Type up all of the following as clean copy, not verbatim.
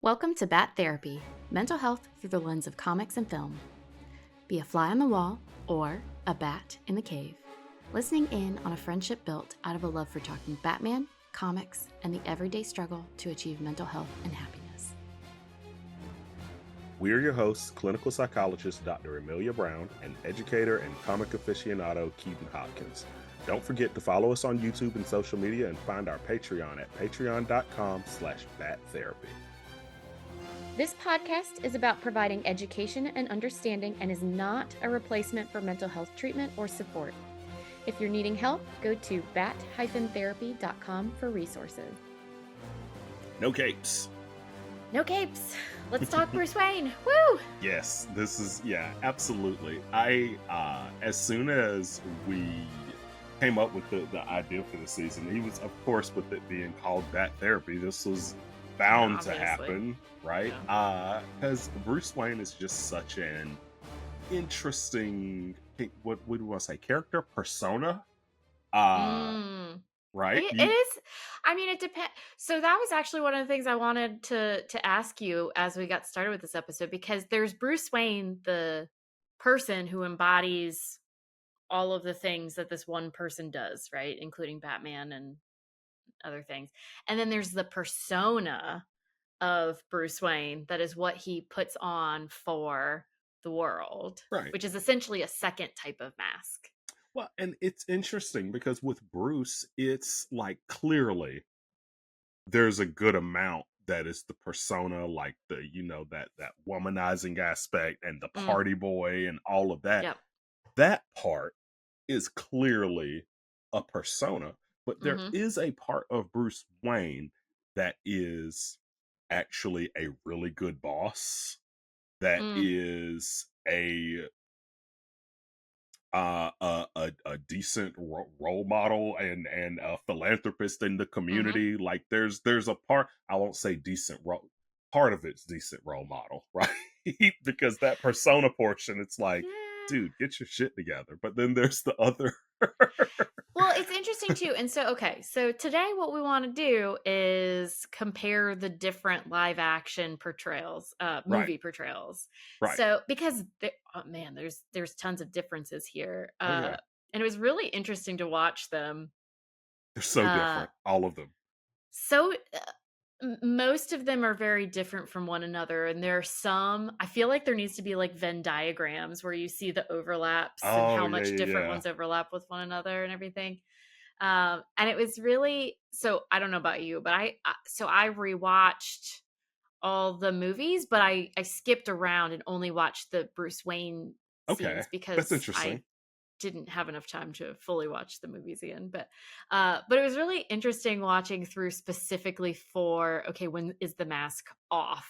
Welcome to Bat Therapy, mental health through the lens of comics and film. Be a fly on the wall or a bat in the cave, listening in on a friendship built out of a love for talking Batman, comics, and the everyday struggle to achieve mental health and happiness. We are your hosts, clinical psychologist Dr. Amelia Brown and educator and comic aficionado Keaton Hopkins. Don't forget to follow us on YouTube and social media and find our Patreon at patreon.com/battherapy. This podcast is about providing education and understanding and is not a replacement for mental health treatment or support. If you're needing help, go to bat-therapy.com for resources. No capes. No capes. Let's talk Bruce Wayne. Woo! Yes, this is, absolutely. As soon as we came up with the idea for the season, he was, of course, with it being called Bat Therapy, this was bound to happen, right? Because Bruce Wayne is just such an interesting, what would we want to say, character persona, right? It is. I mean, it depends. So that was actually one of the things I wanted to ask you as we got started with this episode, because there's Bruce Wayne, the person who embodies all of the things that this one person does, right? Including Batman and other things. And then there's the persona of Bruce Wayne that is what he puts on for the world, Right. which is essentially a second type of mask. Well, and it's interesting because with Bruce, it's like clearly there's a good amount that is the persona, like the, that womanizing aspect and the party boy and all of that. Yep. That part is clearly a persona, but there is a part of Bruce Wayne that is actually a really good boss, that is a decent role model and a philanthropist in the community. Like there's a part, I won't say decent part of it's decent role model, right? Because that persona portion, it's like, dude, get your shit together. But then there's the other. Well, it's interesting too. And so, so today what we want to do is compare the different live action portrayals, movie portrayals. Right. So, because there's tons of differences here. And it was really interesting to watch them. They're so different, all of them. So most of them are very different from one another, and there are some, I feel like there needs to be like Venn diagrams where you see the overlaps and how much different ones overlap with one another and everything. And it was really, so I don't know about you, but I rewatched all the movies, but I skipped around and only watched the Bruce Wayne scenes because that's interesting. I didn't have enough time to fully watch the movies again, but it was really interesting watching through specifically for, when is the mask off?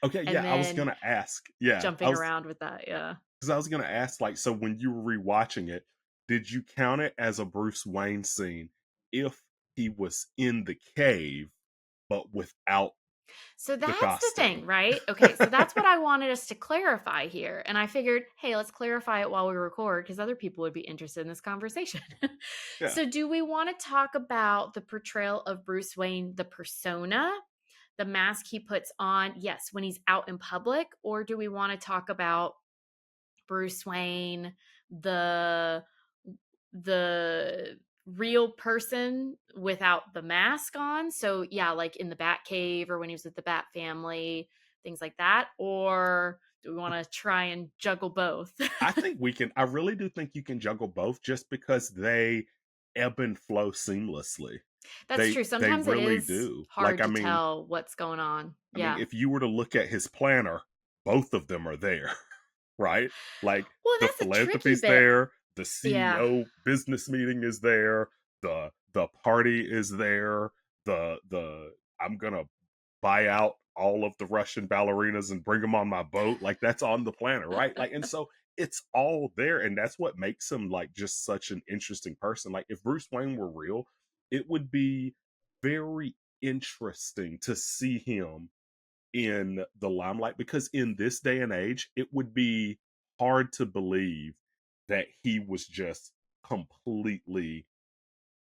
I was gonna ask, jumping around with that, because I was gonna ask, like, so when you were rewatching it, did you count it as a Bruce Wayne scene if he was in the cave but without? So that's the thing, right? Okay, so that's what I wanted us to clarify here. And I figured, hey, let's clarify it while we record because other people would be interested in this conversation. So do we want to talk about the portrayal of Bruce Wayne, the persona, the mask he puts on, yes, when he's out in public? Or do we want to talk about Bruce Wayne, the real person without the mask on? So like in the Batcave or when he was with the Bat family, things like that. Or do we want to try and juggle both? I think we can. I really do think you can juggle both, just because they ebb and flow seamlessly. That's true. Sometimes they really do. Hard to tell what's going on. I mean, if you were to look at his planner, both of them are there, right? Like, the philanthropy's there, the CEO business meeting is there, the party is there, the I'm gonna buy out all of the Russian ballerinas and bring them on my boat, like that's on the planner, right? Like, and so it's all there, and that's what makes him like just such an interesting person. Like, if Bruce Wayne were real, it would be very interesting to see him in the limelight, because in this day and age, it would be hard to believe that he was just completely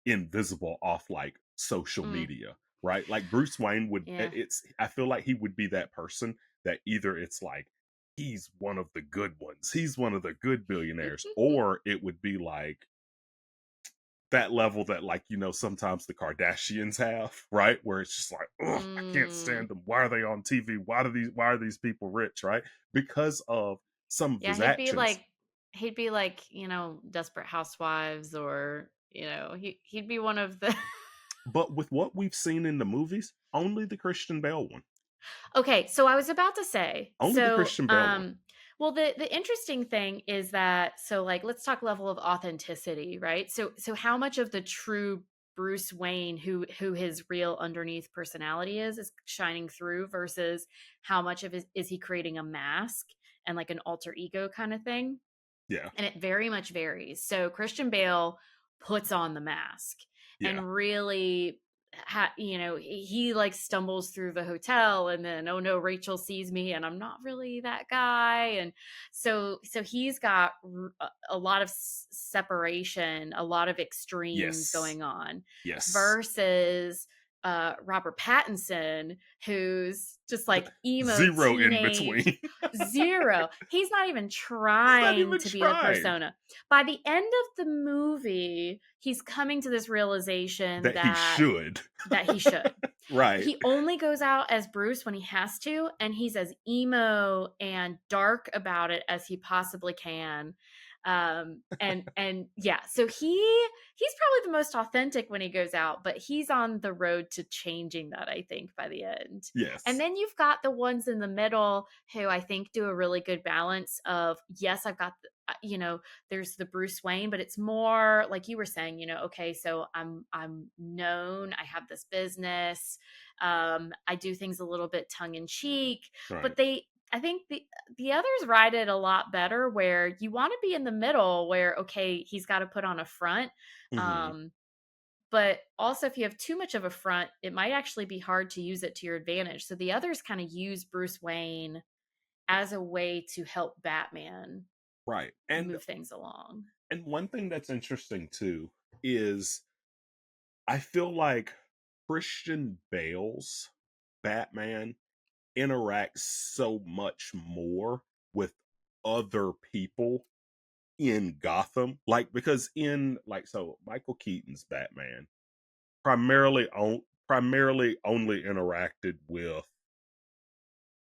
invisible off like social media. right? Like Bruce Wayne would, Yeah. I feel like he would be that person that either it's like, he's one of the good ones, he's one of the good billionaires, or it would be like that level that, like, sometimes the Kardashians have, right? Where it's just like, oh, I can't Mm. stand them. Why are they on TV? Why are these people rich, right? Because of some of Yeah, his actions. he'd be like, Desperate Housewives, or, he'd be one of the But with what we've seen in the movies, only the Christian Bale one. Okay, so I was about to say, Only the Christian Bale one. well, the interesting thing is that, so, like, let's talk level of authenticity, right? So how much of the true Bruce Wayne, who his real underneath personality is shining through, versus how much of is he creating a mask and like an alter ego kind of thing? Yeah. And it very much varies. So Christian Bale puts on the mask Yeah. and really he like stumbles through the hotel, and then, oh no, Rachel sees me and I'm not really that guy. And so he's got a lot of separation, a lot of extremes Yes. going on, Yes. versus Robert Pattinson, who's just like emo Zero in teenage. between. Zero. He's not even He's not trying even to be the trying. persona. By the end of the movie, he's coming to this realization That he should. that he should. Right. He only goes out as Bruce when he has to, and he's as emo and dark about it as he possibly can. And yeah, so he's probably the most authentic when he goes out, but he's on the road to changing that, I think, by the end. And Yes. then you've got the ones in the middle who I think do a really good balance of, yes, I've got there's the Bruce Wayne, but it's more like you were saying, okay, so I'm known, I have this business, I do things a little bit tongue in cheek, Right. but I think the others ride it a lot better, where you want to be in the middle, where, okay, he's got to put on a front, Hmm. um, but also if you have too much of a front, it might actually be hard to use it to your advantage. So the others kind of use Bruce Wayne as a way to help Batman Right. And move things along. one thing that's interesting too is, I feel like Christian Bale's Batman interacts so much more with other people in Gotham. Like, because in, like, so Michael Keaton's Batman primarily only interacted with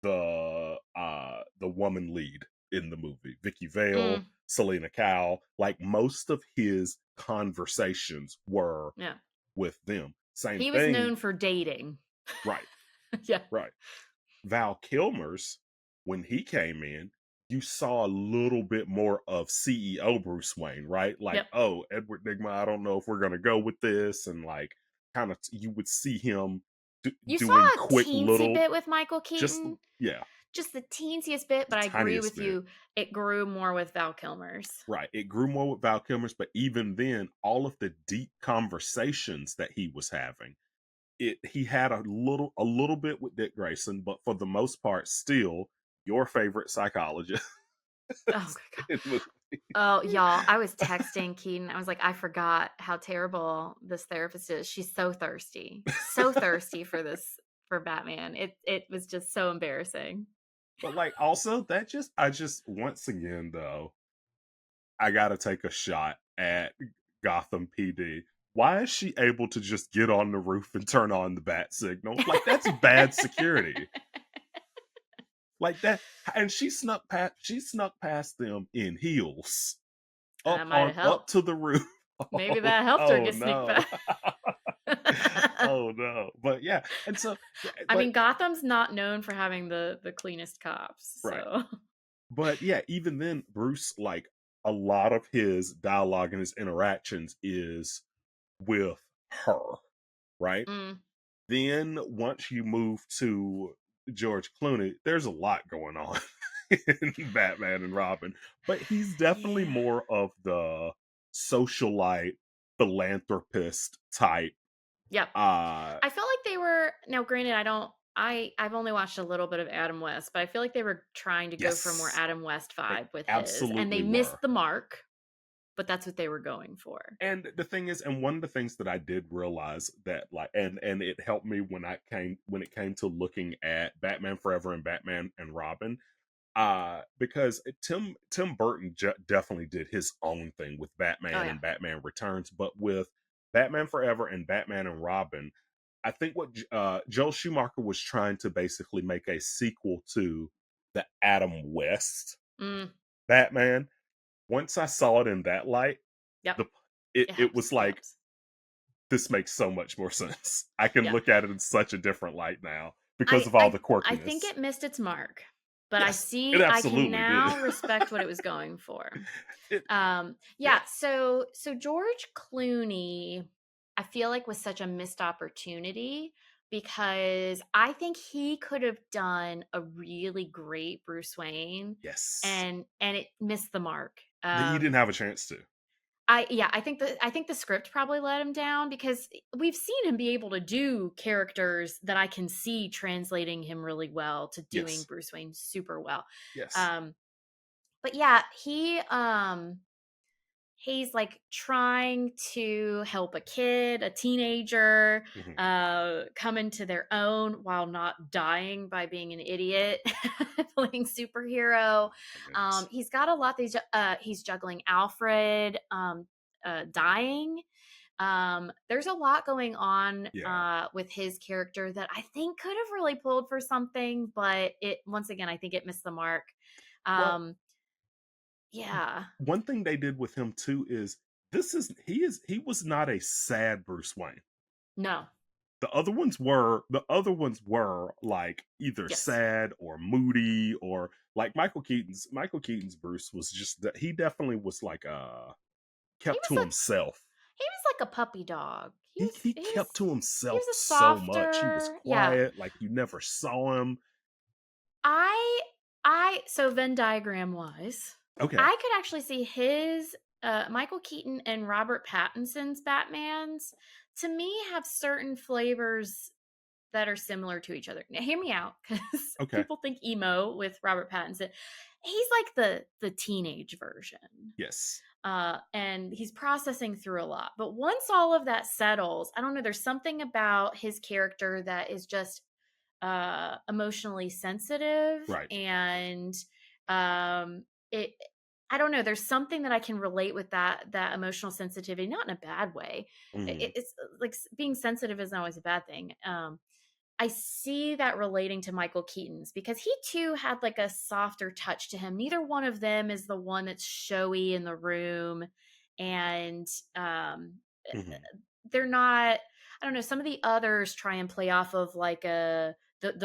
the woman lead in the movie, Vicky Vale, Mm, Selena Kyle. Like, most of his conversations were yeah. with them. Same He was thing. known for dating. Right. Yeah. Right. Val Kilmer's, when he came in, you saw a little bit more of CEO Bruce Wayne, right? Like, Yep. oh, Edward Nigma, I don't know if we're gonna go with this, and like, kind of, you would see him You saw doing a quick teensy little, bit with Michael just Keaton, yeah, just the teensiest bit, the but I agree tiniest with bit. you. It grew more with Val Kilmer's. Right. It grew more with Val Kilmer's, but even then, all of the deep conversations that he was having, he had a little bit with Dick Grayson, but for the most part, still your favorite psychologist Oh, good God. in movies. Oh, y'all, I was texting Keaton. I was like, I forgot how terrible this therapist is. She's so thirsty for this, for Batman. It was just so embarrassing. But like, also, I just once again though, I gotta take a shot at Gotham PD. Why is she able to just get on the roof and turn on the bat signal? Like, that's bad security. Like that, and she snuck past them in heels, That might have up helped. to the roof. Maybe Oh, that helped her oh get sneak no. back. Oh no. But yeah, and so, I but mean, Gotham's not known for having the cleanest cops, right. so But yeah, even then, Bruce, like, a lot of his dialogue and his interactions is with her, right? mm, Then once you move to George Clooney, there's a lot going on in Batman and Robin, but he's definitely yeah. more of the socialite, philanthropist type. Yep. Uh, I feel like they were, now granted, I've only watched a little bit of Adam West, but I feel like they were trying to go for a more yes, Adam West they vibe with his, and they absolutely missed were. the mark. but that's what they were going for. And the thing is, and one of the things that I did realize that like, and it helped me when it came to looking at Batman Forever and Batman and Robin, because Tim Burton definitely did his own thing with Oh Batman yeah. and Batman Returns, but with Batman Forever and Batman and Robin, I think what Joel Schumacher was trying to basically make a sequel to the Adam West Mm, Batman. Once I saw it in that light, yep. the It it was helps. It like, helps. this makes so much more sense. I can Yeah. look at it in such a different light now because I of all I the I think quirkiness. it missed its mark, but Yes, it I can absolutely did. now respect what it was going for. It Yeah, yeah. so George Clooney, I feel like was such a missed opportunity because I think he could have done a really great Bruce Wayne Yes. and it missed the mark. He didn't have a chance to. I think the script probably let him down because we've seen him be able to do characters that I can see translating him really well to doing Yes. Bruce Wayne super well. Yes. Um, but yeah, he's like trying to help a kid, a teenager, Mhm. come into their own while not dying by being an idiot, playing superhero. My goodness. He's got a lot. He's juggling Alfred, dying. There's a lot going on Yeah. with his character that I think could have really pulled for something, but it once again I think it missed the mark. Well, Um, yeah, one thing they did with him too is he was not a sad Bruce Wayne. no, The other ones were like either yes, sad or moody, or like Michael Keaton's Bruce was just that he definitely was like he kept was to like himself. he was like a puppy dog. He kept to He himself was a so much. He was softer, yeah. quiet, like you never saw him. I so Venn diagram wise, Okay. I could actually see his Michael Keaton and Robert Pattinson's Batmans to me have certain flavors that are similar to each other. Now, hear me out, because Okay. people think emo with Robert Pattinson. He's like the teenage version, Yes. and he's processing through a lot. But once all of that settles, I don't know. There's something about his character that is just emotionally sensitive, Right. and it. I don't know. There's something that I can relate with that emotional sensitivity, not in a bad way. Hmm. It's like being sensitive isn't always a bad thing. I see that relating to Michael Keaton's because he too had like a softer touch to him. Neither one of them is the one that's showy in the room, and um, Hmm. they're not. I don't know. Some of the others try and play off of like the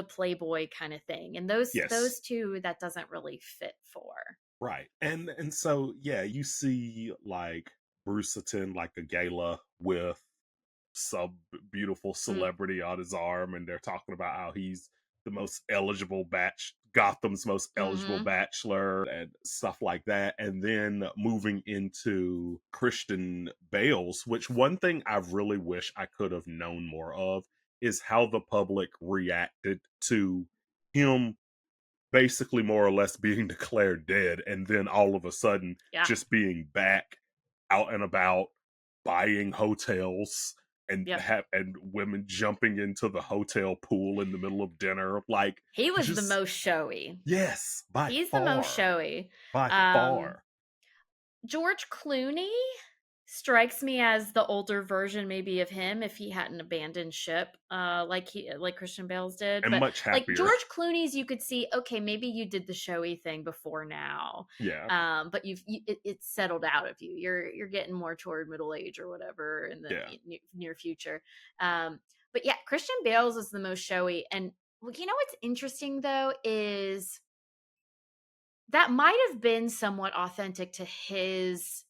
playboy kind of thing, and Yes. those two that doesn't really fit for. Right. And so yeah, you see like Bruce attend like a gala with some beautiful Mm, celebrity on his arm, and they're talking about how he's the most eligible Gotham's most eligible mm-hmm. bachelor and stuff like that. And then moving into Christian Bale's, which one thing I really wish I could have known more of is how the public reacted to him basically more or less being declared dead, and then all of a sudden Yeah. just being back out and about, buying hotels, Yep. and women jumping into the hotel pool in the middle of dinner, like He was the just most showy. yes, by He's the most far, showy. by Um, far. George Clooney strikes me as the older version maybe of him if he hadn't abandoned ship like Christian Bale's did. And But much like happier. George Clooney's you could see, okay, maybe you did the showy thing before now. Yeah, But it's settled out of you. You're getting more toward middle age or whatever in the yeah. near future. But yeah, Christian Bale's is the most showy. And well, you know what's interesting though is that might have been somewhat authentic to his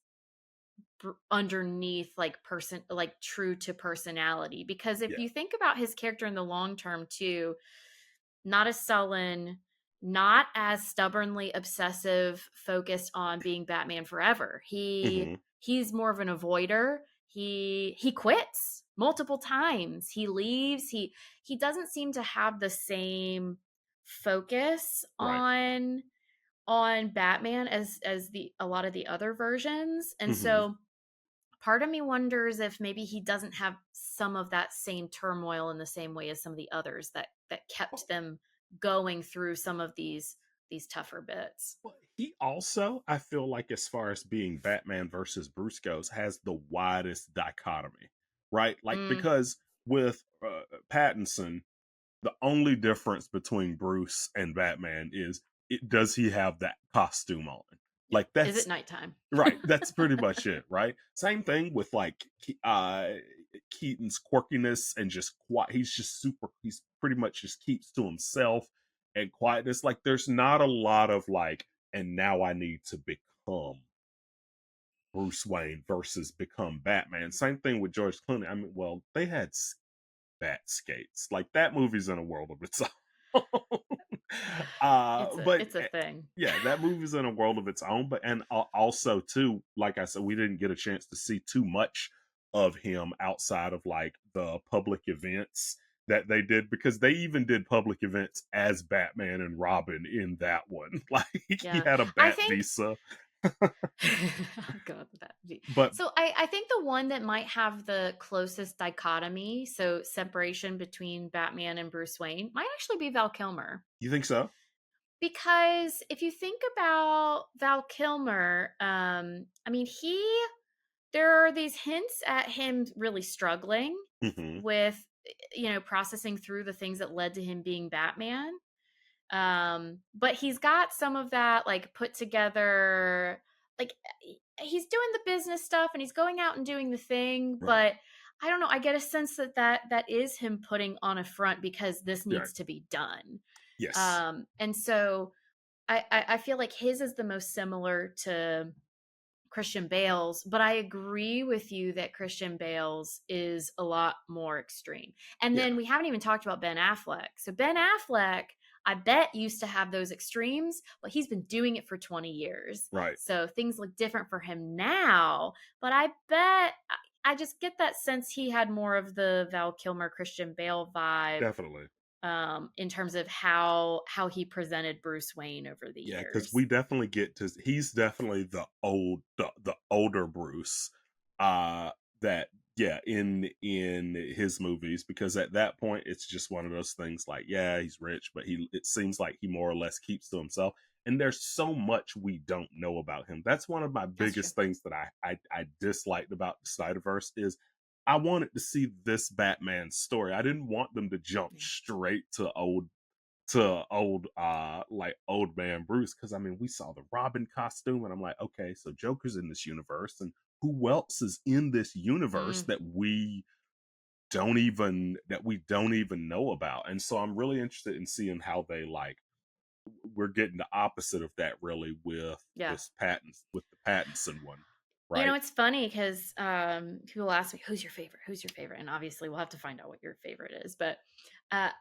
underneath like person like true to personality, because if Yeah. you think about his character in the long term too, not as sullen, not as stubbornly obsessive focused on being Batman forever. Hmm. He's more of an avoider. He quits multiple times. He leaves. He doesn't seem to have the same focus Right. on on Batman as the a lot of the other versions. And Hmm. so part of me wonders if maybe he doesn't have some of that same turmoil in the same way as some of the others that kept them going through some of these tougher bits. Well, he also, I feel like, as far as being Batman versus Bruce goes, has the widest dichotomy, right? Like, Mm, because with Pattinson, the only difference between Bruce and Batman is does he have that costume on? yeah. Like, Is it that's nighttime? right. That's pretty much it, right? Same thing with like Keaton's quirkiness and just quiet. He's just super. He's pretty much just keeps to himself and quietness. Like there's not a lot of like, and now I need to become Bruce Wayne versus become Batman. Same thing with George Clooney. I mean, well, they had bat skates. Like that movie's in a world of its own. But It's a thing. yeah, that movie's in a world of its own. But and also too, like I said, we didn't get a chance to see too much of him outside of like the public events that they did because they even did public events as Batman and Robin in that one. Like he Yeah. had a I bat think visa. God, that But so I think the one that might have the closest dichotomy, so separation between Batman and Bruce Wayne, might actually be Val Kilmer. you think so? Because if you think about Val Kilmer, I mean, there are these hints at him really struggling Hmm. with, processing through the things that led to him being Batman. But he's got some of that like put together, like he's doing the business stuff and he's going out and doing the thing, Right. but I don't know, I get a sense that is him putting on a front because this Right. needs to be done. Yes. And so I feel like his is the most similar to Christian Bale's, but I agree with you that Christian Bale's is a lot more extreme. And Yeah. then we haven't even talked about Ben Affleck. So Ben Affleck, I bet used to have those extremes, but he's been doing it for 20 years. Right. So things look different for him now, but I bet I just get that sense he had more of the Val Kilmer Christian Bale vibe, Definitely. in terms of how he presented Bruce Wayne over the Yeah, because years. we definitely get to he's definitely the older Bruce. That yeah, in his movies, because at that point it's just one of those things like, yeah, he's rich, but he it seems like he more or less keeps to himself. And there's so much we don't know about him. That's one of my That's true. biggest things that I disliked about the Snyderverse is I wanted to see this Batman story. I didn't want them to jump Yeah. straight to old man Bruce, because I mean we saw the Robin costume and I'm like, okay, so Joker's in this universe and who else is in this universe Mm, that we don't even know about. And so I'm really interested in seeing how they like we're getting the opposite of that really with yeah. the Pattinson one, You know, right? it's funny because people ask me, "Who's your favorite? Who's your favorite?" And obviously, we'll have to find out what your favorite is. But uh,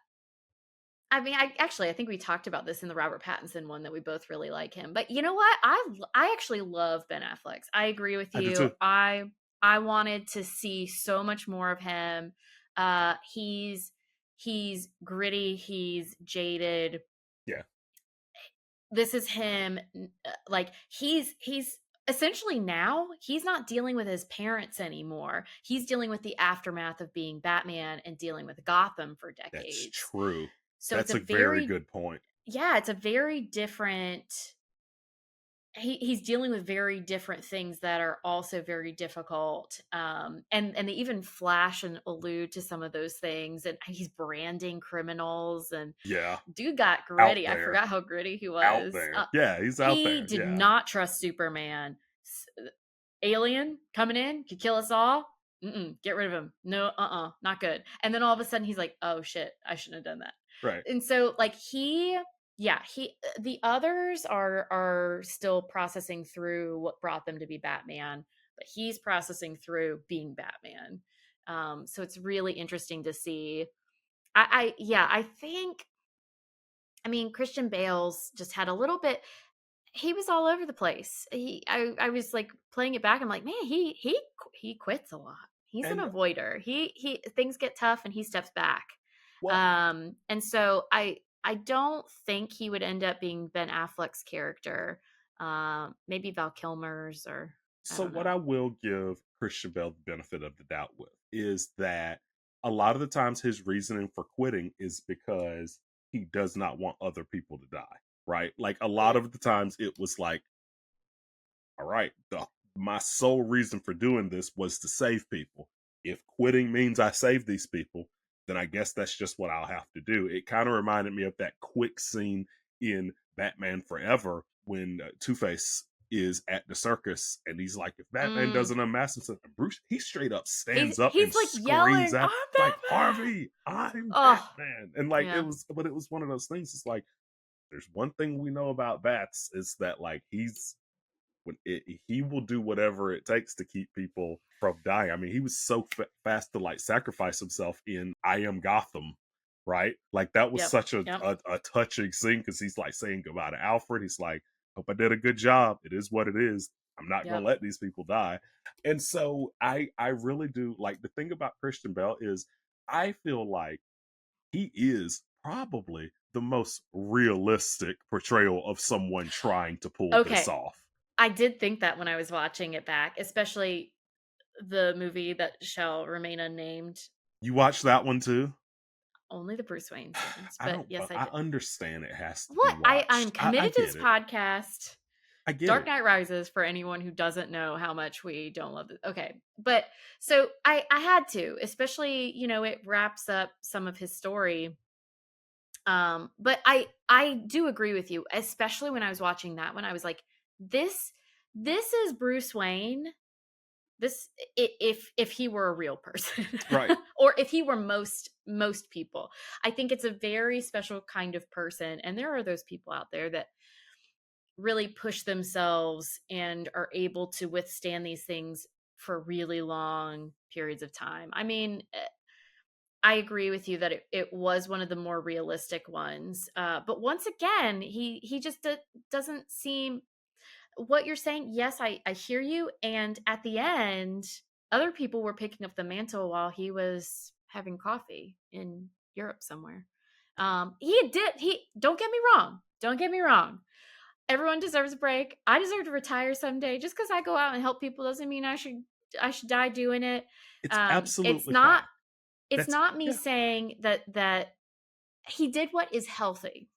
I mean, I think we talked about this in the Robert Pattinson one that we both really like him. But you know what? I actually love Ben Affleck's. I agree with I do you. too. I wanted to see so much more of him. He's gritty. He's jaded. Yeah. This is him, like he's essentially now he's not dealing with his parents anymore. He's dealing with the aftermath of being Batman and dealing with Gotham for That's decades. true. So it's That's a a very very good point. yeah, it's a very different he's dealing with very different things that are also very difficult, and they even flash and allude to some of those things, and he's branding criminals, and Yeah. dude got Out gritty. I there. forgot how gritty he Out was. there. Yeah, he's out He there. did Yeah. not trust Superman. Alien coming in could kill us all. Get rid of him. No, not good. And then all of a sudden he's like, "Oh shit, I shouldn't have done that." Right. And so like yeah, the others are still processing through what brought them to be Batman, but he's processing through being Batman. So it's really interesting to see. Yeah, I think, I mean, Christian Bale's just had a little bit, he was all over the place. I was like playing it back. I'm like, man, he quits a lot. He's an And avoider. He things get tough and he steps back. well, And so I don't think he would end up being Ben Affleck's character. Maybe Val Kilmer's, or I So don't what know. I will give Christian Bale the benefit of the doubt with is that a lot of the times his reasoning for quitting is because he does not want other people to die, right? Like a lot of the times it was like, all right, my sole reason for doing this was to save people. If quitting means I save these people, then I guess that's just what I'll have to do. It kind of reminded me of that quick scene in Batman Forever when Two-Face is at the circus and he's like, if Batman Mm. doesn't unmask himself, and Bruce, he straight up He's stands up and he's like screams yelling, out, "I'm like, Batman!" Harvey, I'm Oh, Batman. And like, yeah. but it was one of those things. It's like, there's one thing we know about Bats is that like he will do whatever it takes to keep people from dying. I mean, he was so fast to like sacrifice himself in I Am Gotham, right? Like that was Yep. such Yep. a touching scene because he's like saying goodbye to Alfred. He's like, "Hope I did a good job. It is what it is. I'm not gonna Yep. let these people die." And so I really do like the thing about Christian Bale is I feel like he is probably the most realistic portrayal of someone trying to pull this Okay. off. I did think that when I was watching it back, especially the movie that shall remain unnamed. You watch that one too? Only the Bruce Wayne scenes, I but don't. yes, I I did. understand it has to be What? I'm watched. I committed to get this it. podcast. I get Dark it. Knight Rises, for anyone who doesn't know how much we don't love it. Okay. But so I had to, especially, it wraps up some of his story. But I do agree with you, especially when I was watching that one. I was like, this is Bruce Wayne. This, if he were a real person, Right. or if he were most people. I think it's a very special kind of person, and there are those people out there that really push themselves and are able to withstand these things for really long periods of time. I mean, I agree with you that it was one of the more realistic ones. But once again, he just doesn't seem what you're saying. Yes, I hear you. And at the end, other people were picking up the mantle while he was having coffee in Europe somewhere. He don't get me wrong. Don't get me wrong. Everyone deserves a break. I deserve to retire someday. Just because I go out and help people doesn't mean I should die doing it. It's It's absolutely not fine. it's That's not me yeah. saying that he did what is healthy.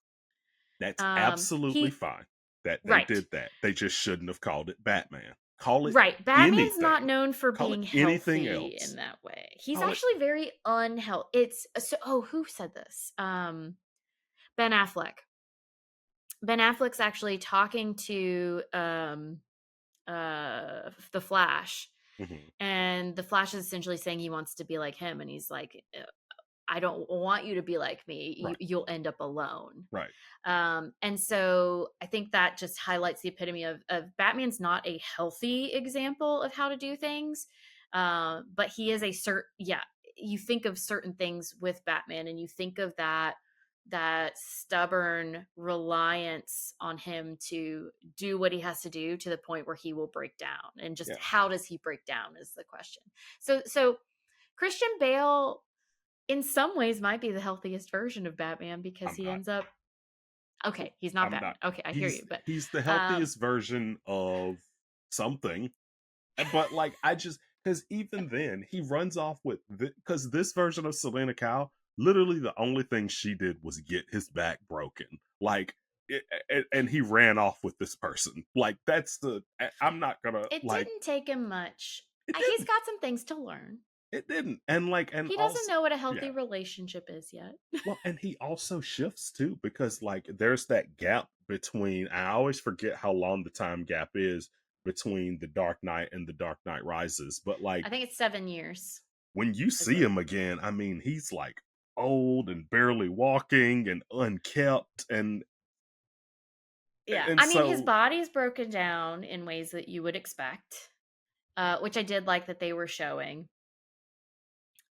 That's absolutely He fine that they Right. did that. They just shouldn't have called it Batman. Call it Right. Batman's not anything. known for Call it being anything healthy in else. that way. He's Call it actually very unhealthy. It's so who said this? Ben Affleck. Ben Affleck's actually talking to the Flash, mhm, and the Flash is essentially saying he wants to be like him, and he's like, I don't want you to be like me. right, You'll end up alone. right. And so I think that just highlights the epitome of Batman's not a healthy example of how to do things. But he is a yeah, you think of certain things with Batman and you think of that stubborn reliance on him to do what he has to do to the point where he will break down. And just Yeah. how does he break down is the question. So Christian Bale in some ways might be the healthiest version of Batman because I'm he not. ends up okay, he's not I'm Batman. not. Okay, I hear you, but He's the um healthiest version of something. But like I just because even then he runs off with because this version of Selena Kyle, literally the only thing she did was get his back broken. Like and he ran off with this person. Like that's I'm not gonna it like didn't take him much. it He's didn't. got some things to learn. It didn't. And like and He doesn't also know what a healthy yeah. relationship is yet. Well, and he also shifts too because like there's that gap between I always forget how long the time gap is between the Dark Knight and the Dark Knight Rises. But like I think it's 7 years when you is see what. him again, I mean, he's like old and barely walking and unkept Yeah. and I mean, his so body's broken down in ways that you would expect. Which I did like that they were showing.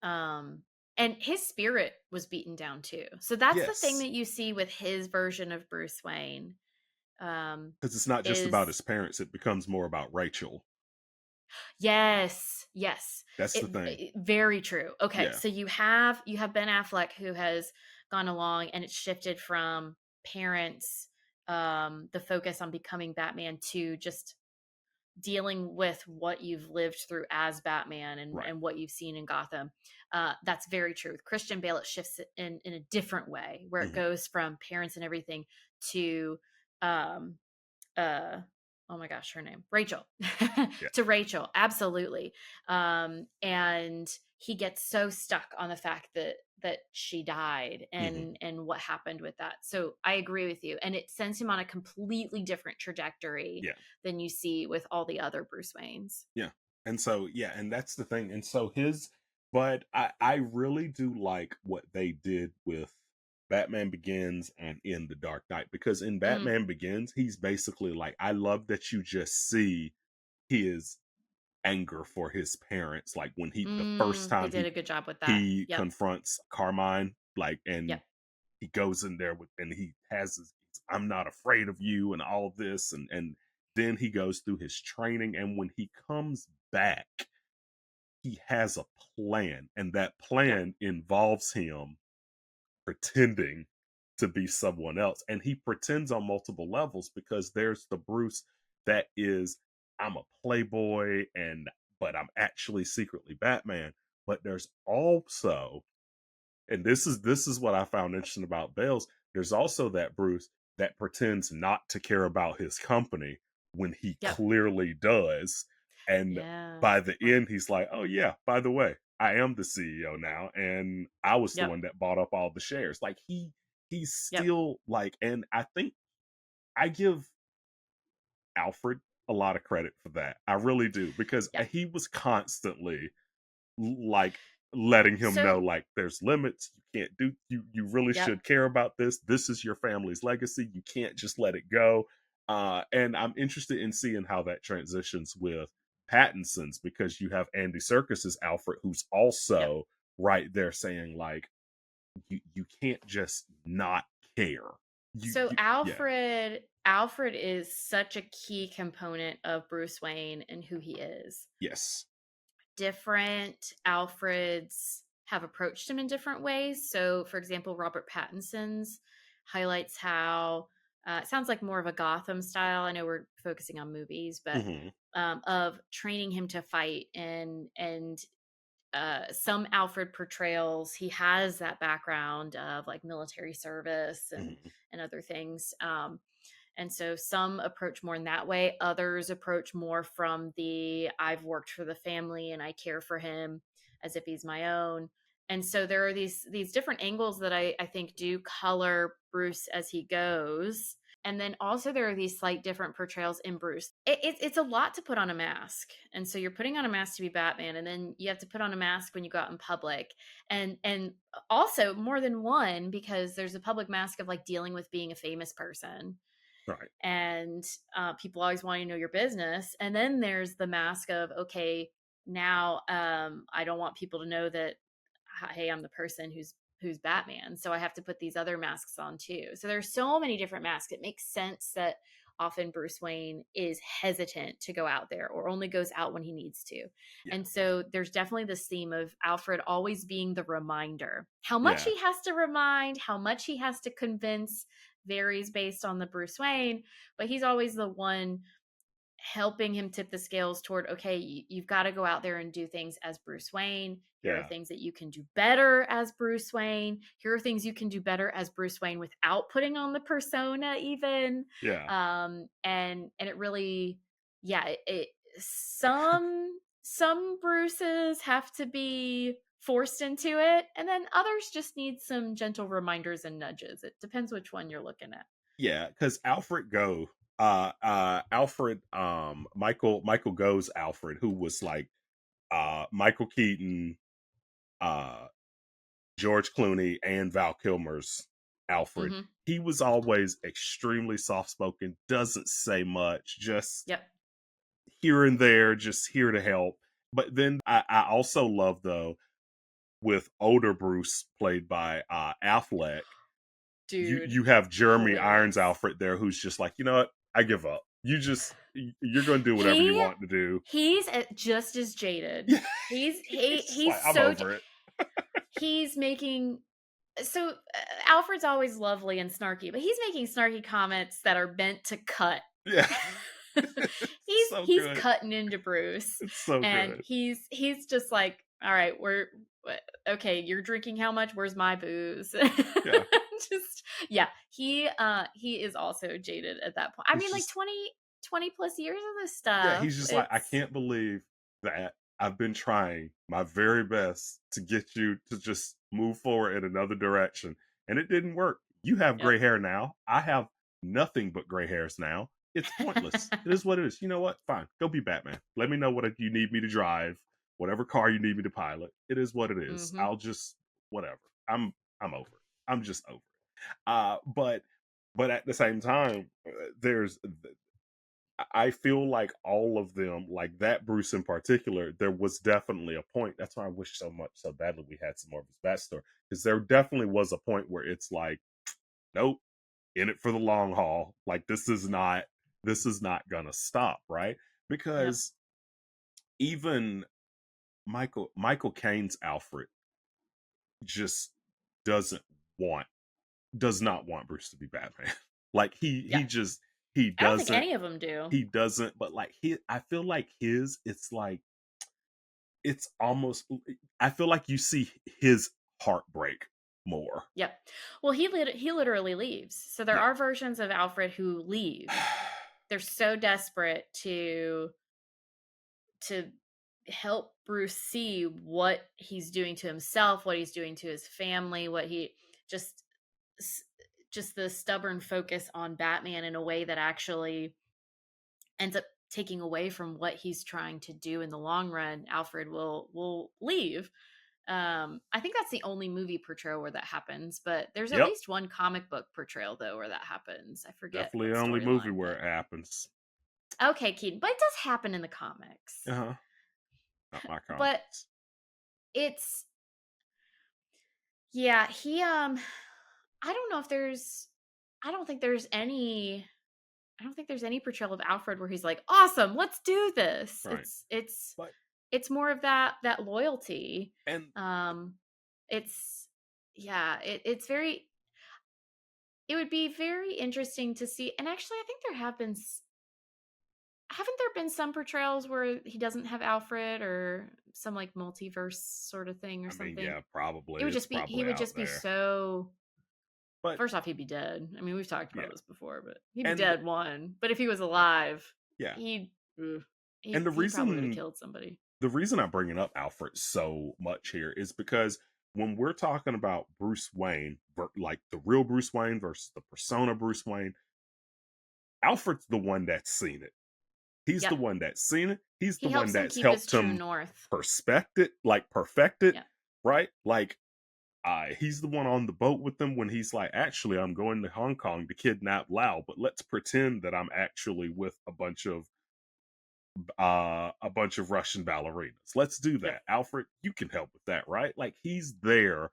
And his spirit was beaten down too. So that's the thing yes, that you see with his version of Bruce Wayne. because it's not just about Is his parents, it becomes more about Rachel. Yes, yes. That's the thing. Very true. Okay, Yeah. so you have Ben Affleck who has gone along and it's shifted from parents, the focus on becoming Batman, to just dealing with what you've lived through as Batman, Right. and what you've seen in Gotham. That's very true. With Christian Bale, it shifts it in a different way, where it Hmm. goes from parents and everything to um, uh oh my gosh, her name, Rachel. Yeah. To Rachel, absolutely. And he gets so stuck on the fact that she died, Hmm. and what happened with that. So I agree with you, and it sends him on a completely different trajectory Yeah. than you see with all the other Bruce Waynes. Yeah. And so, yeah, and that's the thing. And so but I really do like what they did with Batman Begins and in The Dark Knight, because in Mm, Batman Begins, he's basically like, I love that you just see his anger for his parents. Like when the first they time did a good job with that. he Yep. confronts Carmine, like, and Yep. he goes in there with, and he has his, I'm not afraid of you and all of this. And then he goes through his training. And when he comes back, he has a plan. And that Yep. plan involves him pretending to be someone else. And he pretends on multiple levels, because there's the Bruce that is, I'm a playboy, and but I'm actually secretly Batman. But there's also, and this is what I found interesting about Bales. There's also that Bruce that pretends not to care about his company when he Yep. clearly does. And Yeah, by that's a the good point. end, he's like, "Oh yeah, by the way, I am the CEO now, and I was the Yep. one that bought up all the shares." Like he's Yep. still like, and I think I give Alfred a lot of credit for that. I really do, because Yep. he was constantly like letting him know, So, like, there's limits. You can't do, you really yep. should care about this is your family's legacy, you can't just let it go. And I'm interested in seeing how that transitions with Pattinson's, because you have Andy Serkis's Alfred, who's Yep. also right there saying, like, you can't just not care. So Yeah. Alfred is such a key component of Bruce Wayne and who he is. Yes. Different Alfreds have approached him in different ways. So, for example, Robert Pattinson's highlights how it sounds like more of a Gotham style. I know we're focusing on movies, but Hmm. of training him to fight, and some Alfred portrayals, he has that background of like military service Hmm. and other things. And so some approach more in that way. Others approach more from the I've worked for the family and I care for him as if he's my own. And so there are these different angles that I think do color Bruce as he goes. And then also there are these slight different portrayals in Bruce. It's a lot to put on a mask, and so you're putting on a mask to be Batman, and then you have to put on a mask when you go out in public, and also more than one, because there's a public mask of like dealing with being a famous person, Right. and people always want to know your business. And then there's the mask of, okay, now I don't want people to know that, hey, I'm the person who's Batman, so I have to put these other masks on too. So there's so many different masks. It makes sense that often Bruce Wayne is hesitant to go out there, or only goes out when he needs to. Yeah. And so there's definitely this theme of Alfred always being the reminder. How much Yeah. he has to remind, how much he has to convince, varies based on the Bruce Wayne, but he's always the one helping him tip the scales toward, okay, you've got to go out there and do things as Bruce Wayne. Here are Yeah. things that you can do better as Bruce Wayne. Here are things you can do better as Bruce Wayne without putting on the persona even. Yeah. And it really, yeah, some Bruces have to be forced into it, and then others just need some gentle reminders and nudges. It depends which one you're looking at. Yeah, because Alfred, Michael Go's Alfred, who was like Michael Keaton, uh George Clooney, and Val Kilmer's Alfred. Hmm. He was always extremely soft spoken, doesn't say much, just Yep. here and there, just here to help. But then I also love, though, with older Bruce played by Affleck, Dude, you have Jeremy Irons hilarious. Alfred there, who's just like, you know what, I give up. You're going to do whatever you He want to do. he's just as jaded. Yeah, He's he's just he's like, I'm so over it. he's making so Alfred's always lovely and snarky, but he's making snarky comments that are meant to cut. Yeah. he's So he's good. cutting into Bruce, It's so and good. he's just like, all right, okay, you're drinking how much? Where's my booze? Yeah. Just yeah, he is also jaded at that point. I He's mean, like just 20 plus years of this yeah, stuff. he's just like, I It's can't believe that I've been trying my very best to get you to just move forward in another direction. And it didn't work. You have yep. gray hair now. I have nothing but gray hairs now. It's pointless. It is what it is. You know what? Fine. Go be Batman. Let me know what you need me to drive, whatever car you need me to pilot. It is what it is. hmm I'll just whatever. I'm over it. I'm just over it. But at the same time, there's I feel like all of them, like that Bruce in particular, there was definitely a point. That's why I wish so badly we had some more of his backstory. Because there definitely was a point where it's like, nope, in it for the long haul. Like this is not gonna stop, right? Yep. Because even Michael Caine's Alfred just doesn't want does not want Bruce to be Batman. Like Yeah. he just he I don't think doesn't any of them do. he doesn't, but like I feel like it's like it's almost I feel like you see his heartbreak more. Yep. Well, he literally leaves. So there Yeah. are versions of Alfred who leave. They're so desperate to help Bruce see what he's doing to himself, what he's doing to his family, what he just just the stubborn focus on Batman in a way that actually ends up taking away from what he's trying to do in the long run. Alfred will leave. I think that's the only movie portrayal where that happens, but there's at Yep. least one comic book portrayal though where that happens. I forget Definitely what the only movie storyline, where but it happens. okay, Keaton. But it does happen in the comics. Uh-huh. Not my But comics. it's yeah, I don't know if there's I don't think there's any I don't think there's any portrayal of Alfred where he's like, "Awesome, let's do this." Right. But It's more of that loyalty. and Um it's yeah, it's very it would be very interesting to see. And actually, I think there have been haven't there been some portrayals where he doesn't have Alfred or some like multiverse sort of thing or I mean, something? yeah, It probably. would It's just be he probably would out just be there. so But first off, he'd be dead. I mean, we've talked yeah. about this before, but he'd be And dead one. But if he was alive, yeah. he'd ugh, And he probably would have killed somebody. the reason I'm bringing up Alfred so much here is because when we're talking about Bruce Wayne, like the real Bruce Wayne versus the persona Bruce Wayne, Alfred's the one that's seen it. He's the Yep. one that's seen it. He's the He one helps him that's keep his helped true him north. perfect it, Yeah. right? Like, he's the one on the boat with them when he's like, actually, I'm going to Hong Kong to kidnap Lau, but let's pretend that I'm actually with a bunch of Russian ballerinas. Let's do Yep. that. Alfred, you can help with that, right? Like he's there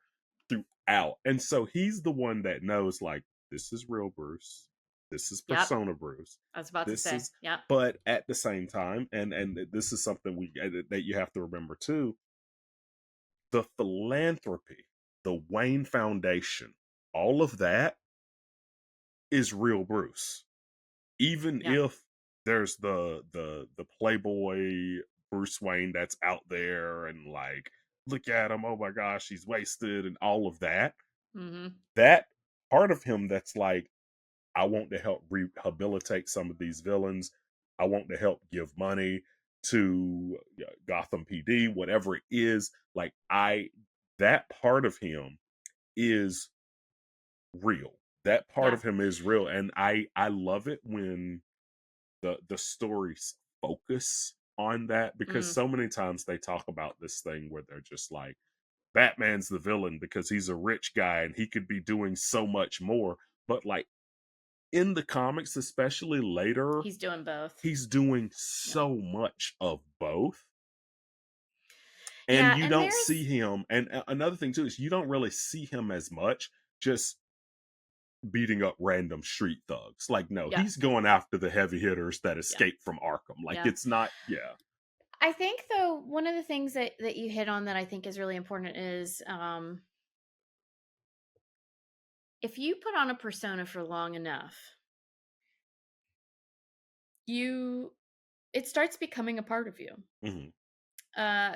throughout. And so he's the one that knows like this is real Bruce. This is Yep. persona Bruce. I was about to This say. is Yep. but at the same time and this is something we that you have to remember too, the philanthropy, the Wayne Foundation, all of that is real Bruce. Even Yep. if there's the playboy Bruce Wayne that's out there and like look at him, oh my gosh, he's wasted and all of that. Mm-hmm. That part of him that's like, I want to help rehabilitate some of these villains. I want to help give money to Gotham PD, whatever it is. Like that part of him is real. That part Yeah. of him is real, and I love it when the stories focus on that because Mm. so many times they talk about this thing where they're just like Batman's the villain because he's a rich guy and he could be doing so much more, but like in the comics especially later He's doing both. he's doing Yeah. so much of both and Yeah, you and don't there's see him and another thing too is you don't really see him as much just beating up random street thugs. Like, no, yeah. he's going after the heavy hitters that Yeah. escape from Arkham. Like, Yeah. it's not, yeah, I think though one of the things that you hit on that I think is really important is, if you put on a persona for long enough, you it starts becoming a part of you. Mhm.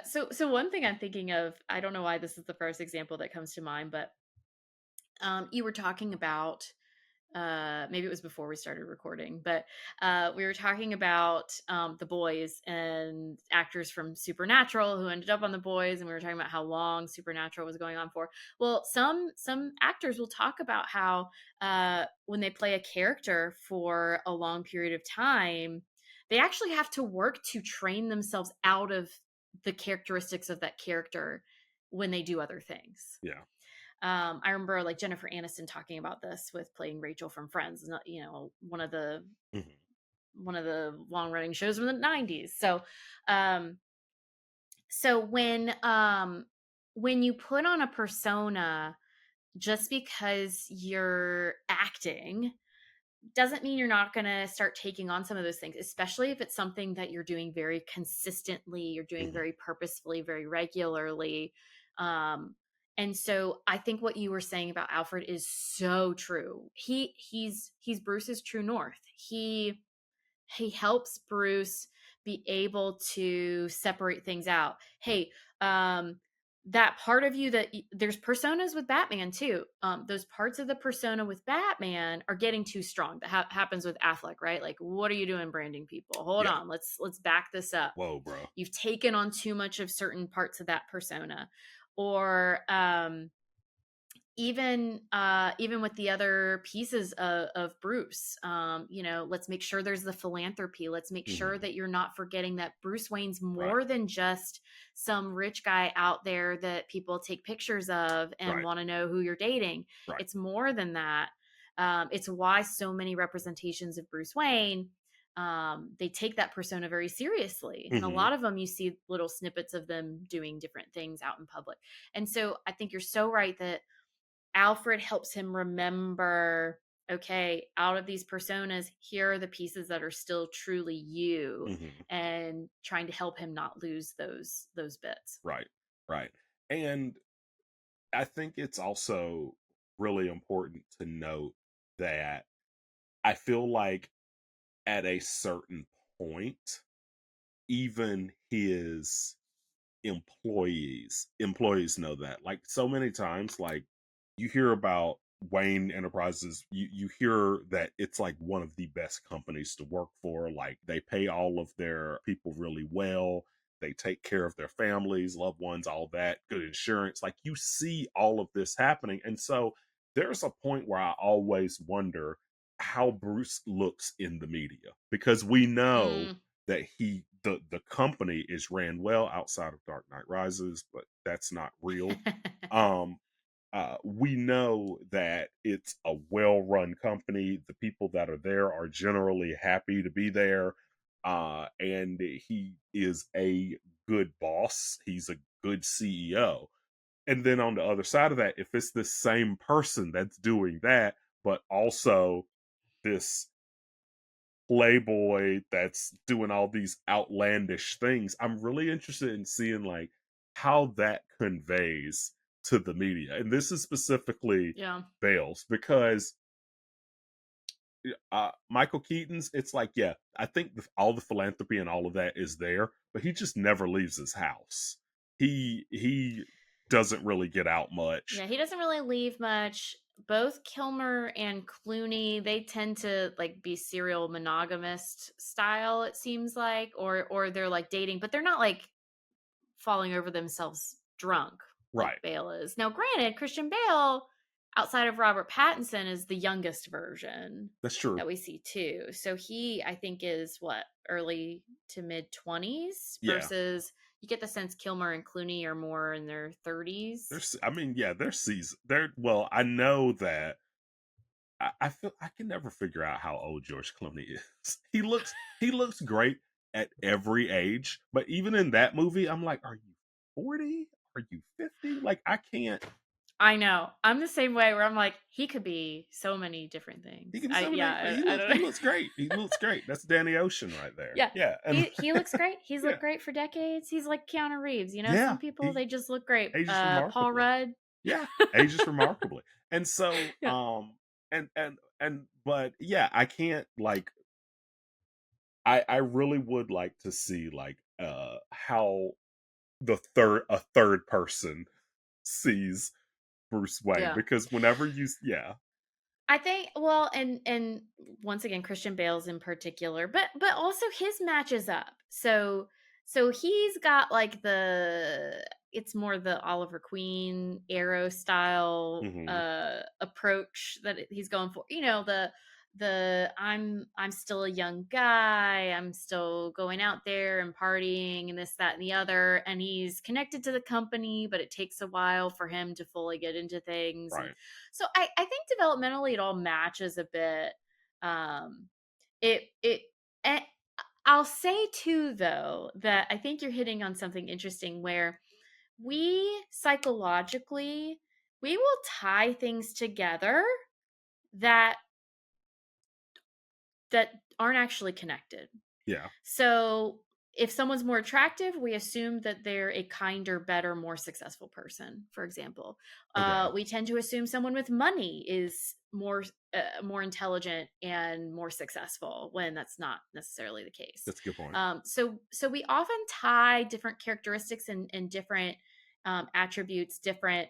So one thing I'm thinking of, I don't know why this is the first example that comes to mind, but you were talking about maybe it was before we started recording, but we were talking about the boys and actors from Supernatural who ended up on the boys, and we were talking about how long Supernatural was going on for. Well, some actors will talk about how when they play a character for a long period of time, they actually have to work to train themselves out of the characteristics of that character when they do other things. Yeah. I remember like Jennifer Aniston talking about this with playing Rachel from Friends, you know, Mhm. one of the long running shows from the 90s. Um, so when you put on a persona just because you're acting doesn't mean you're not going to start taking on some of those things, especially if it's something that you're doing very consistently, you're doing Mhm. very purposefully, very regularly. Um, and so I think what you were saying about Alfred is so true. He's Bruce's true north. He helps Bruce be able to separate things out. Hey, um, that part of you there's personas with Batman too. Those parts of the persona with Batman are getting too strong. That happens with Affleck, right? Like, what are you doing, branding people? Hold Yeah. on, let's back this up. Whoa, bro. You've taken on too much of certain parts of that persona, or even with the other pieces of Bruce, you know, let's make sure there's the philanthropy. Let's make sure Mhm. that you're not forgetting that Bruce Wayne's Right. more than just some rich guy out there that people take pictures of and Right. want to know who you're dating. Right. It's more than that. It's why so many representations of Bruce Wayne, they take that persona very seriously, and a Mhm. lot of them you see little snippets of them doing different things out in public. And so I think you're so right that Alfred helps him remember, okay, out of these personas, here are the pieces that are still truly you, Mhm. and trying to help him not lose those bits. Right. Right. And I think it's also really important to note that I feel like at a certain point, even his employees know that. Like so many times, like you hear about Wayne Enterprises, you hear that it's like one of the best companies to work for. Like they pay all of their people really well. They take care of their families, loved ones, all that, good insurance. Like you see all of this happening. And so there's a point where I always wonder how Bruce looks in the media because we know Mm. that the company is ran well outside of Dark Knight Rises, but that's not real. Um, we know that it's a well-run company. The people that are there are generally happy to be there, and he is a good boss. He's a good CEO. And then on the other side of that, if it's the same person that's doing that, but also this playboy that's doing all these outlandish things, I'm really interested in seeing like how that conveys to the media. And this is specifically Yeah. Bales because Michael Keaton's, it's like, yeah, I think all the philanthropy and all of that is there, but he just never leaves his house. He doesn't really get out much. Yeah, he doesn't really leave much. Both Kilmer and Clooney, they tend to like be serial monogamist style, it seems like, or they're like dating, but they're not like falling over themselves drunk like Right. Bale is. Now, granted, Christian Bale, outside of Robert Pattinson, is the youngest version That's true. that we see too. So he, I think, is what, early to mid 20s Yeah. versus you get the sense Kilmer and Clooney are more in their 30s. I mean, yeah, they're seasoned. Well, I know that I feel I can never figure out how old George Clooney is. He looks great at every age, but even in that movie, I'm like, are you 40? Are you 50? Like I can't. I know. I'm the same way where I'm like, he could be so many different He things. can be 70, but I don't he know. looks great. He looks great. That's Danny Ocean right there. Yeah. Yeah, and He looks great. He's yeah, looked great for decades. He's like Keanu Reeves. You know, yeah. some people He they just look great. ages Paul remarkably. Rudd. Yeah, ages remarkably. And so, Yeah. but yeah, I can't like I really would like to see like how a third person sees Bruce Wayne Yeah. because whenever you yeah. I think well, and once again, Christian Bale's in particular, but also his matches up. So he's got like the it's more the Oliver Queen Arrow style Mhm. approach that he's going for. You know, the I'm still a young guy, I'm still going out there and partying and this, that, and the other. And he's connected to the company, but it takes a while for him to fully get into things. And Right. so I think developmentally it all matches a bit. It eh, I'll say too though that I think you're hitting on something interesting where we psychologically we will tie things together that that aren't actually connected. Yeah. So if someone's more attractive, we assume that they're a kinder, better, more successful person. For example, Okay. we tend to assume someone with money is more intelligent and more successful when that's not necessarily the case. That's a good point. So we often tie different characteristics and different attributes, different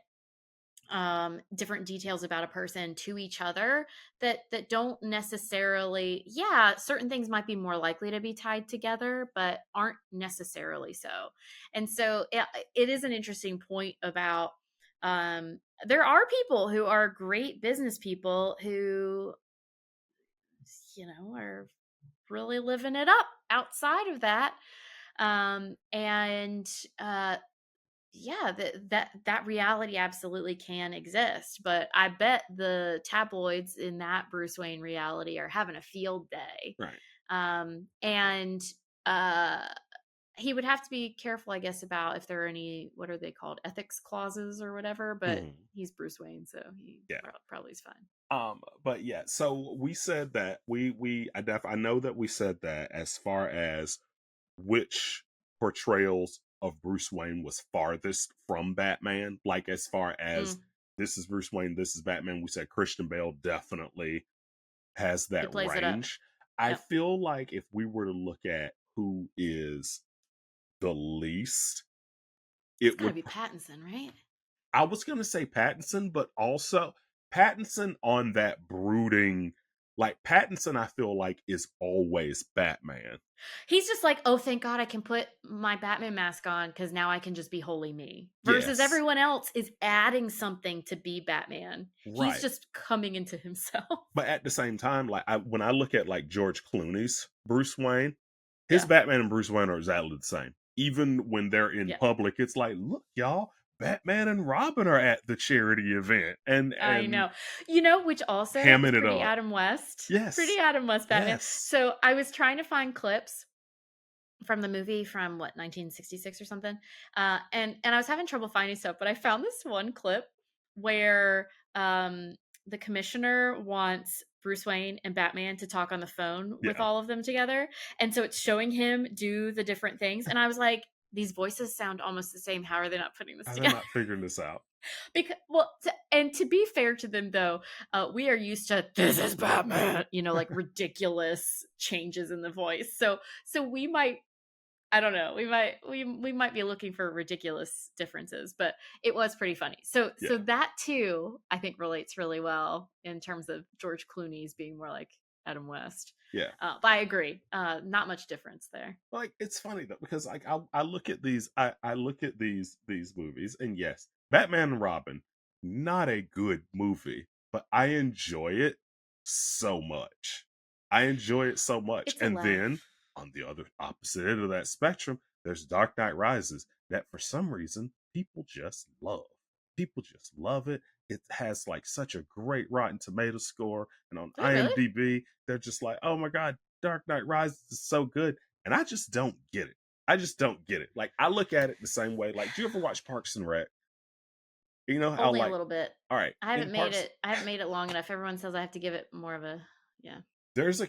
details about a person to each other that don't necessarily, yeah, certain things might be more likely to be tied together but aren't necessarily so. And so it is an interesting point about um there are people who are great business people who are really living it up outside of that. And yeah, that reality absolutely can exist, but I bet the tabloids in that Bruce Wayne reality are having a field day. Right. And uh he would have to be careful, I guess, about if there are any, what are they called, ethics clauses or whatever, but Mhm. he's Bruce Wayne, so he Yeah. probably is fine. But yeah, so we said that I know that we said that as far as which portrayals of Bruce Wayne was farthest from Batman, like as far as Mm, this is Bruce Wayne, this is Batman, we said Christian Bale definitely has he that plays it up. range. I Yep. feel like if we were to look at who is the least, It's it got to would be Pattinson, right? I was gonna say Pattinson, but also Pattinson on that brooding, like Pattinson, I feel like is always Batman. He's just like, "Oh, thank God I can put my Batman mask on because now I can just be wholly me." Versus Yes, everyone else is adding something to be Batman. He's right. just coming into himself. But at the same time, like when I look at like George Clooney's Bruce Wayne, his Yeah. Batman and Bruce Wayne are exactly the same. Even when they're in Yeah. public, it's like, look, y'all, Batman and Robin are at the charity event I and know. Which also is hamming it pretty up. Adam West. Pretty Yes, Adam West Batman. yes, So I was trying to find clips from the movie from what, 1966 or something. And I was having trouble finding stuff, but I found this one clip where the commissioner wants Bruce Wayne and Batman to talk on the phone with yeah. all of them together. And so it's showing him do the different things. And I was like, these voices sound almost the same. How are they not putting this They're together? not figuring this out. Because well, and to be fair to them though, we are used to this is Batman, like ridiculous changes in the voice. So we might, I don't know. We might be looking for ridiculous differences, but it was pretty funny. So Yeah, that too, I think relates really well in terms of George Clooney's being more like Adam West. yeah. But I agree. Not much difference there. Like it's funny though because like I look at I look at these movies and yes, Batman and Robin, not a good movie, but I enjoy it so much. I enjoy it so much. It's a And then laugh. on the other opposite end of that spectrum, there's Dark Knight Rises that for some reason people just love. People just love it. It has like such a great Rotten Tomato score, and on Did it really? IMDb, they're just like, "Oh my god, Dark Knight Rises is so good." And I just don't get it. I just don't get it. Like I look at it the same way. Like, do you ever watch Parks and Rec? You know how Only a like, little bit. all right, I in haven't made Parks, it. I haven't made it long enough. Everyone says I have to give it more of a, yeah. there's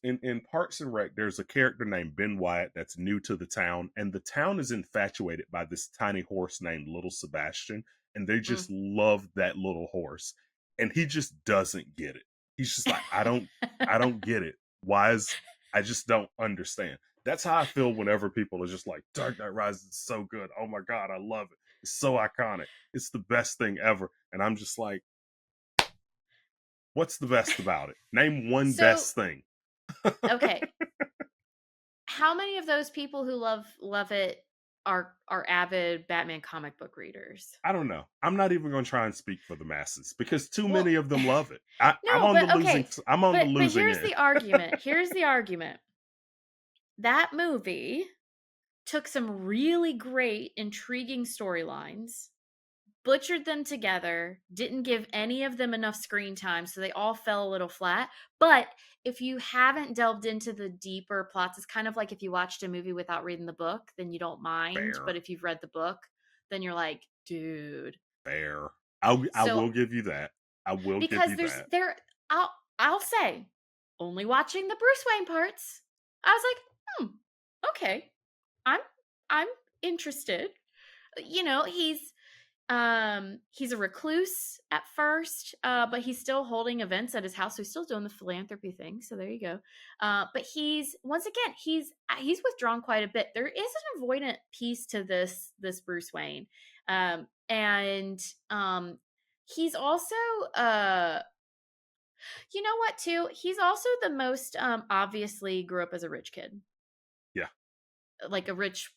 in Parks and Rec, there's a character named Ben Wyatt that's new to the town, and the town is infatuated by this tiny horse named Little Sebastian. and they just love that little horse. And he just doesn't get it. He's just like, I don't get it. I just don't understand. That's how I feel whenever people are just like, Dark Knight Rises is so good. Oh my God, I love it. It's so iconic. It's the best thing ever. And I'm just like, what's the best about it? Name one So, best thing. okay. How many of those people who love it are avid Batman comic book readers? I don't know. I'm not even going to try and speak for the masses because too Well, many of them love it. I'm no, on the but losing. okay. I'm on the But losing here's end. the argument. Here's the argument. That movie took some really great, intriguing storylines, butchered them together, didn't give any of them enough screen time, so they all fell a little flat. But if you haven't delved into the deeper plots, it's kind of like if you watched a movie without reading the book, then you don't mind. Fair, But if you've read the book, then you're like, dude. fair. I So will give you that. I will give because you that. I'll say, only watching the Bruce Wayne parts, I was like, okay, I'm I'm interested. You know, he's a recluse at first, but he's still holding events at his house, so he's still doing the philanthropy thing, so there you go. But he's once again he's withdrawn quite a bit. There is an avoidant piece to this Bruce Wayne. And he's also you know what too, he's also the most obviously grew up as a rich kid, Yeah, like a rich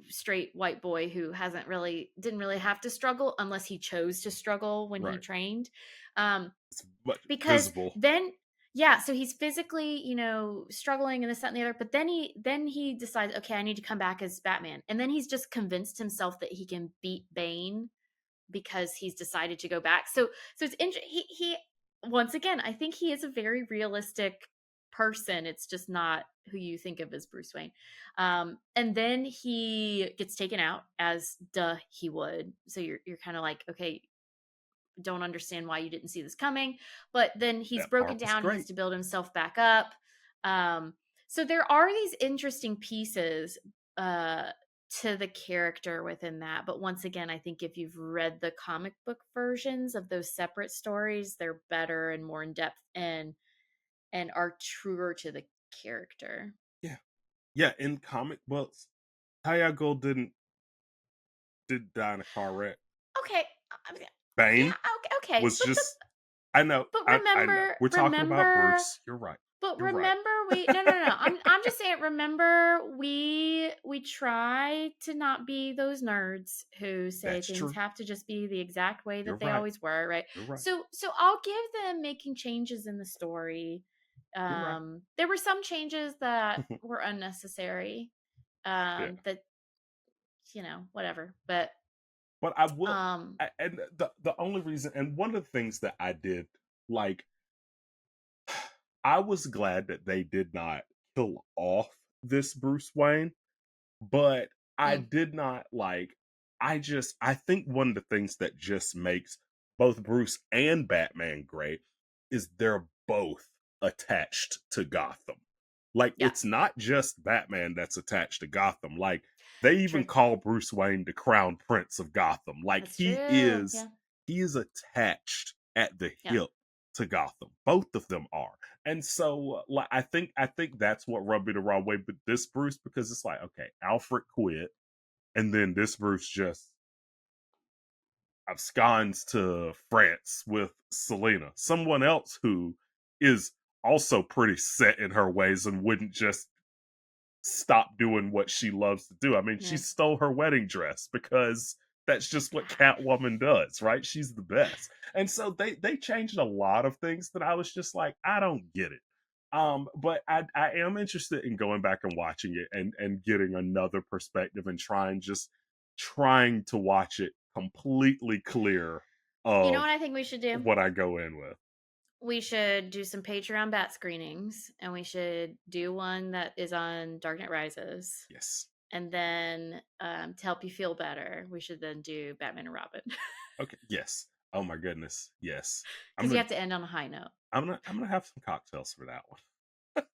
straight white boy who didn't really have to struggle unless he chose to struggle when he right. trained. um It's much because visible. then yeah, so he's physically, you know, struggling and this, that, and the other, but then he decides, okay, I need to come back as Batman, and then he's just convinced himself that he can beat Bane because he's decided to go back. So it's he once again, I think he is a very realistic person. It's just not who you think of as Bruce Wayne. And then he gets taken out, as he would. So you're kind of like, okay, don't understand why you didn't see this coming. But then he's That broken part was down. He has great. to build himself back up. So there are these interesting pieces to the character within that. But once again, I think if you've read the comic book versions of those separate stories, they're better and more in depth and are truer to the character. Yeah, yeah. In comic books, Talia Ghul did die in a car wreck. Okay, yeah, Bane okay, was just. I know. but I know. We're talking about remember. Bruce. You're right. But You're right. remember, we no. I'm just saying. Remember, we try to not be those nerds who say That's things true. have to just be the exact way You're that they right. always were, right? You're right. So I'll give them making changes in the story. You're right. There were some changes that were unnecessary. Yeah. That, you know, whatever. But But I will, um, and the only reason, and one of the things that I did, like, I was glad that they did not kill off this Bruce Wayne, but I mm, did not like. I think one of the things that just makes both Bruce and Batman great is they're both attached to Gotham. Like, yeah, it's not just Batman that's attached to Gotham. Like, they even true. call Bruce Wayne the Crown Prince of Gotham. Like, That's true. Yeah, he is attached at the yeah. hip to Gotham. Both of them are. And so, like, I think that's what rubbed me the wrong way. But this Bruce, because it's like, okay, Alfred quit, and then this Bruce just absconds to France with Selena, someone else who is also pretty set in her ways and wouldn't just stop doing what she loves to do. I mean, she Yeah. stole her wedding dress because that's just what Catwoman does, right? She's the best. And so they changed a lot of things that I was just like, I don't get it. But I am interested in going back and watching it and getting another perspective and trying to watch it completely clear You know of what I think we should do? what I go in with. We should do some Patreon bat screenings, and we should do one that is on Dark Knight Rises. Yes. And then to help you feel better, we should then do Batman and Robin. Okay. Yes. Oh my goodness. Yes. I'm Because you gonna have to end on a high note. I'm gonna have some cocktails for that one.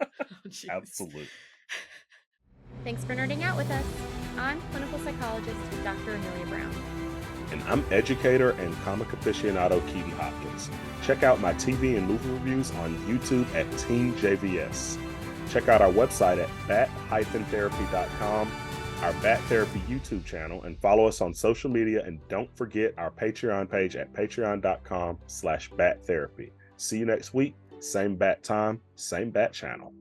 Oh, jeez. Absolutely. Thanks for nerding out with us. I'm clinical psychologist Dr. Amelia Brown. And I'm educator and comic aficionado Keaton Hopkins. Check out my TV and movie reviews on YouTube at Team JVS. Check out our website at bat-therapy.com, our Bat Therapy YouTube channel, and follow us on social media. And don't forget our Patreon page at patreon.com/battherapy. See you next week. Same bat time, same bat channel.